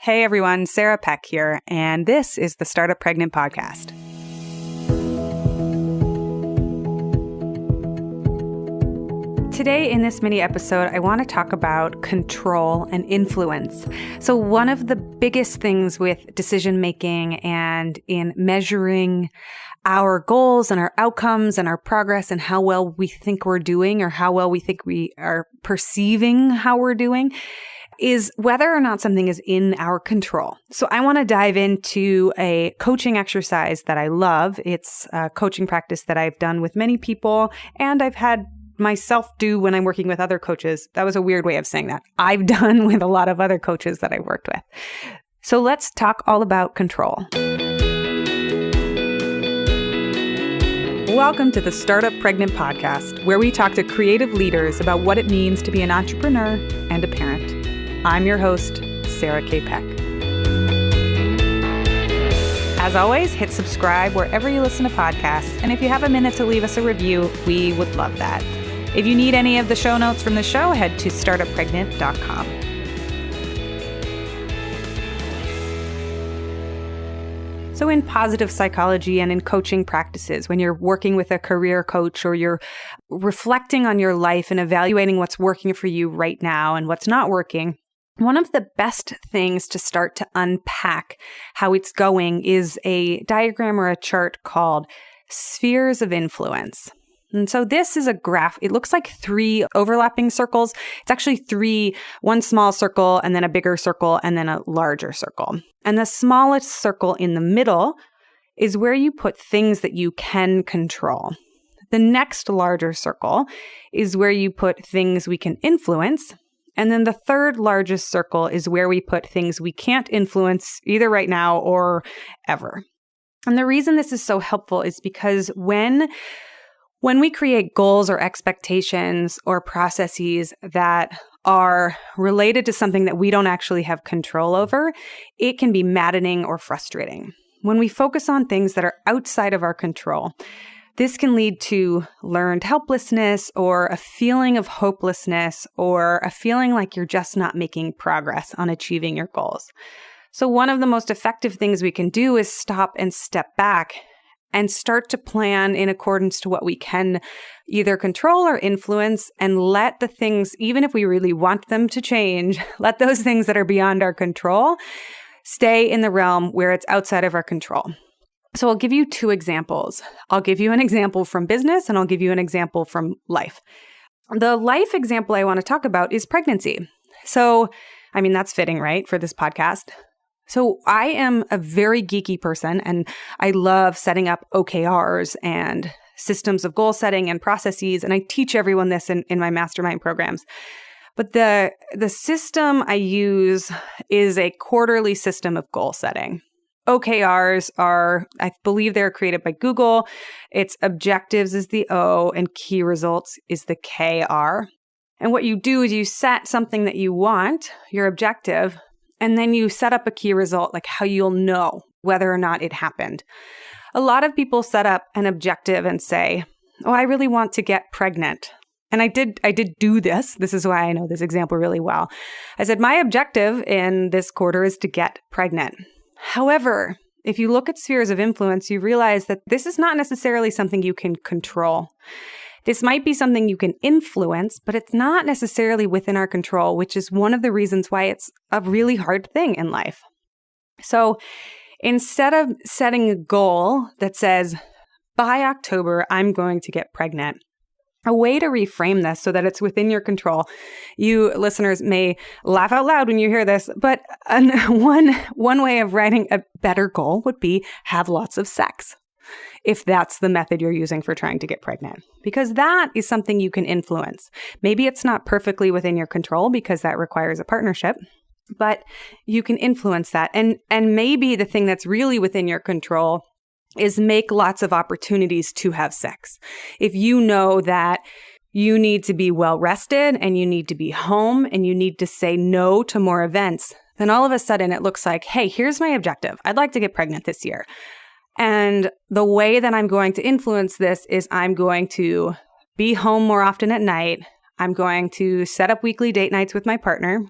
Hey everyone, Sarah Peck here, and this is the Startup Pregnant Podcast. Today in this mini episode, I want to talk about control and influence. So one of the biggest things with decision making and in measuring our goals and our outcomes and our progress and how well we think we're doing or how well we think we are perceiving how we're doing is whether or not something is in our control. So I want to dive into a coaching exercise that I love. It's a coaching practice that I've done with many people, and I've had myself do when I'm working with other coaches. That was a weird way of saying that. I've done with a lot of other coaches that I've worked with. So let's talk all about control. Welcome to the Startup Pregnant Podcast, where we talk to creative leaders about what it means to be an entrepreneur and a parent. I'm your host, Sarah K. Peck. As always, hit subscribe wherever you listen to podcasts, and if you have a minute to leave us a review, we would love that. If you need any of the show notes from the show, head to startuppregnant.com. So in positive psychology and in coaching practices, when you're working with a career coach or you're reflecting on your life and evaluating what's working for you right now and what's not working, one of the best things to start to unpack how it's going is a diagram or a chart called spheres of influence. And so this is a graph. It looks like 3 overlapping circles. It's actually 3, one small circle and then a bigger circle and then a larger circle. And the smallest circle in the middle is where you put things that you can control. The next larger circle is where you put things we can influence. And then the third largest circle is where we put things we can't influence either right now or ever. And the reason this is so helpful is because when we create goals or expectations or processes that are related to something that we don't actually have control over, it can be maddening or frustrating. When we focus on things that are outside of our control, this can lead to learned helplessness or a feeling of hopelessness or a feeling like you're just not making progress on achieving your goals. So one of the most effective things we can do is stop and step back and start to plan in accordance to what we can either control or influence, and let the things, even if we really want them to change, let those things that are beyond our control stay in the realm where it's outside of our control. So I'll give you 2 examples. I'll give you an example from business and I'll give you an example from life. The life example I want to talk about is pregnancy. So, that's fitting, right, for this podcast. So I am a very geeky person and I love setting up OKRs and systems of goal setting and processes. And I teach everyone this in my mastermind programs. But the system I use is a quarterly system of goal setting. OKRs are, I believe they're created by Google. It's objectives is the O and key results is the KR. And what you do is you set something that you want, your objective, and then you set up a key result, like how you'll know whether or not it happened. A lot of people set up an objective and say, oh, I really want to get pregnant. And I did do this. This is why I know this example really well. I said, my objective in this quarter is to get pregnant. However, if you look at spheres of influence, you realize that this is not necessarily something you can control. This might be something you can influence, but it's not necessarily within our control, which is one of the reasons why it's a really hard thing in life. So instead of setting a goal that says, by October, I'm going to get pregnant, a way to reframe this so that it's within your control. You listeners may laugh out loud when you hear this, but one way of writing a better goal would be have lots of sex, if that's the method you're using for trying to get pregnant, because that is something you can influence. Maybe it's not perfectly within your control because that requires a partnership, but you can influence that. And maybe the thing that's really within your control is make lots of opportunities to have sex. If you know that you need to be well rested and you need to be home and you need to say no to more events, then all of a sudden it looks like, hey, here's my objective. I'd like to get pregnant this year. And the way that I'm going to influence this is I'm going to be home more often at night. I'm going to set up weekly date nights with my partner,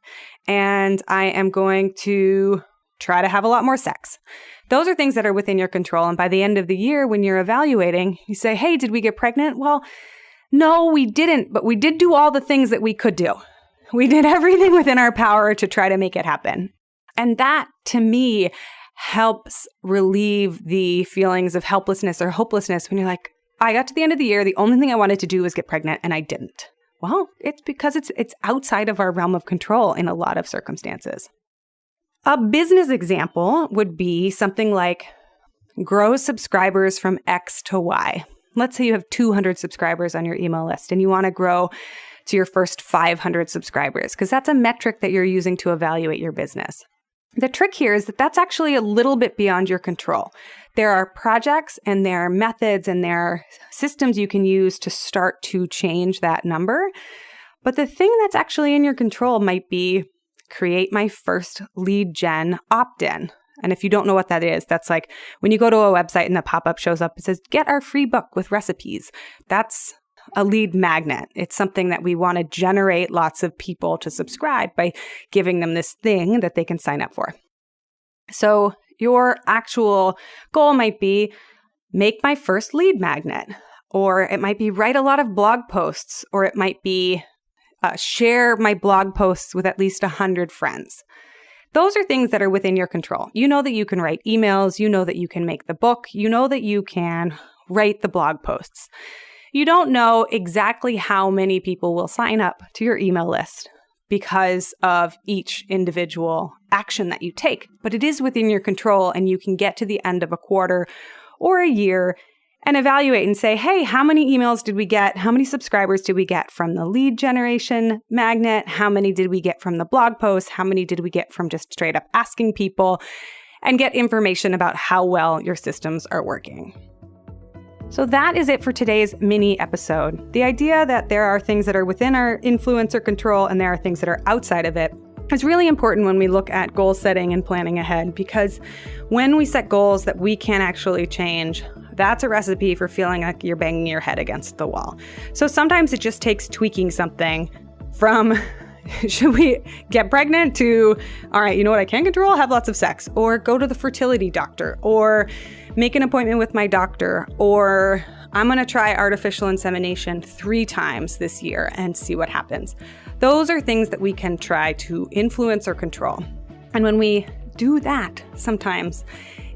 and I am going to try to have a lot more sex. Those are things that are within your control. And by the end of the year, when you're evaluating, you say, hey, did we get pregnant? Well, no, we didn't, but we did do all the things that we could do. We did everything within our power to try to make it happen. And that, to me, helps relieve the feelings of helplessness or hopelessness when you're like, I got to the end of the year, the only thing I wanted to do was get pregnant, and I didn't. Well, it's because it's outside of our realm of control in a lot of circumstances. A business example would be something like grow subscribers from X to Y. Let's say you have 200 subscribers on your email list and you want to grow to your first 500 subscribers because that's a metric that you're using to evaluate your business. The trick here is that that's actually a little bit beyond your control. There are projects and there are methods and there are systems you can use to start to change that number. But the thing that's actually in your control might be create my first lead gen opt-in. And if you don't know what that is, that's like when you go to a website and the pop-up shows up, it says, get our free book with recipes. That's a lead magnet. It's something that we want to generate lots of people to subscribe by giving them this thing that they can sign up for. So your actual goal might be make my first lead magnet, or it might be write a lot of blog posts, or it might be share my blog posts with at least 100 friends. Those are things that are within your control. You know that you can write emails. You know that you can make the book. You know that you can write the blog posts. You don't know exactly how many people will sign up to your email list because of each individual action that you take, but it is within your control, and you can get to the end of a quarter or a year and evaluate and say, hey, how many emails did we get? How many subscribers did we get from the lead generation magnet? How many did we get from the blog post? How many did we get from just straight up asking people? And get information about how well your systems are working. So that is it for today's mini episode. The idea that there are things that are within our influence or control and there are things that are outside of it is really important when we look at goal setting and planning ahead, because when we set goals that we can't actually change, that's a recipe for feeling like you're banging your head against the wall. So sometimes it just takes tweaking something from should we get pregnant to, all right, you know what I can control? Have lots of sex, or go to the fertility doctor, or make an appointment with my doctor, or I'm going to try artificial insemination 3 times this year and see what happens. Those are things that we can try to influence or control. And when we do that, sometimes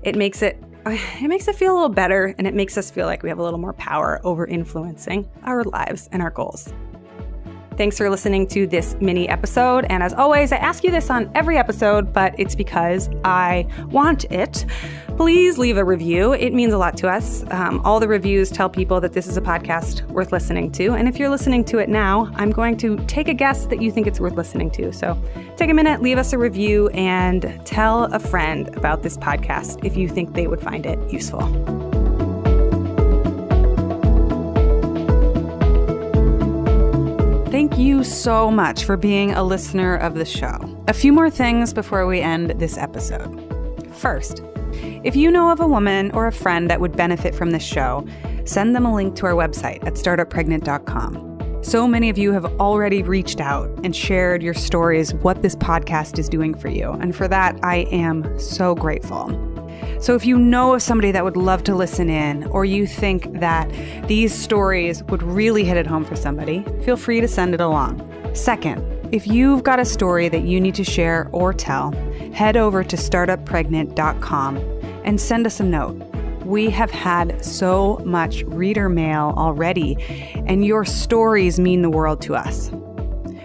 it makes it feel a little better, and it makes us feel like we have a little more power over influencing our lives and our goals. Thanks for listening to this mini episode. And as always, I ask you this on every episode, but it's because I want it. Please leave a review. It means a lot to us. All the reviews tell people that this is a podcast worth listening to. And if you're listening to it now, I'm going to take a guess that you think it's worth listening to. So take a minute, leave us a review, and tell a friend about this podcast if you think they would find it useful. Thank you so much for being a listener of the show. A few more things before we end this episode. First, if you know of a woman or a friend that would benefit from this show, send them a link to our website at startuppregnant.com. So many of you have already reached out and shared your stories, what this podcast is doing for you. And for that, I am so grateful. So if you know of somebody that would love to listen in, or you think that these stories would really hit it home for somebody, feel free to send it along. Second, if you've got a story that you need to share or tell, head over to startuppregnant.com and send us a note. We have had so much reader mail already, and your stories mean the world to us.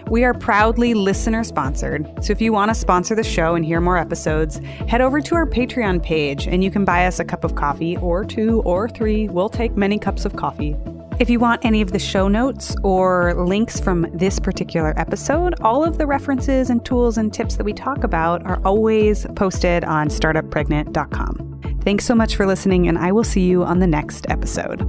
We are proudly listener-sponsored, so if you want to sponsor the show and hear more episodes, head over to our Patreon page and you can buy us a cup of coffee, or 2 or 3. We'll take many cups of coffee. If you want any of the show notes or links from this particular episode, all of the references and tools and tips that we talk about are always posted on startuppregnant.com. Thanks so much for listening, and I will see you on the next episode.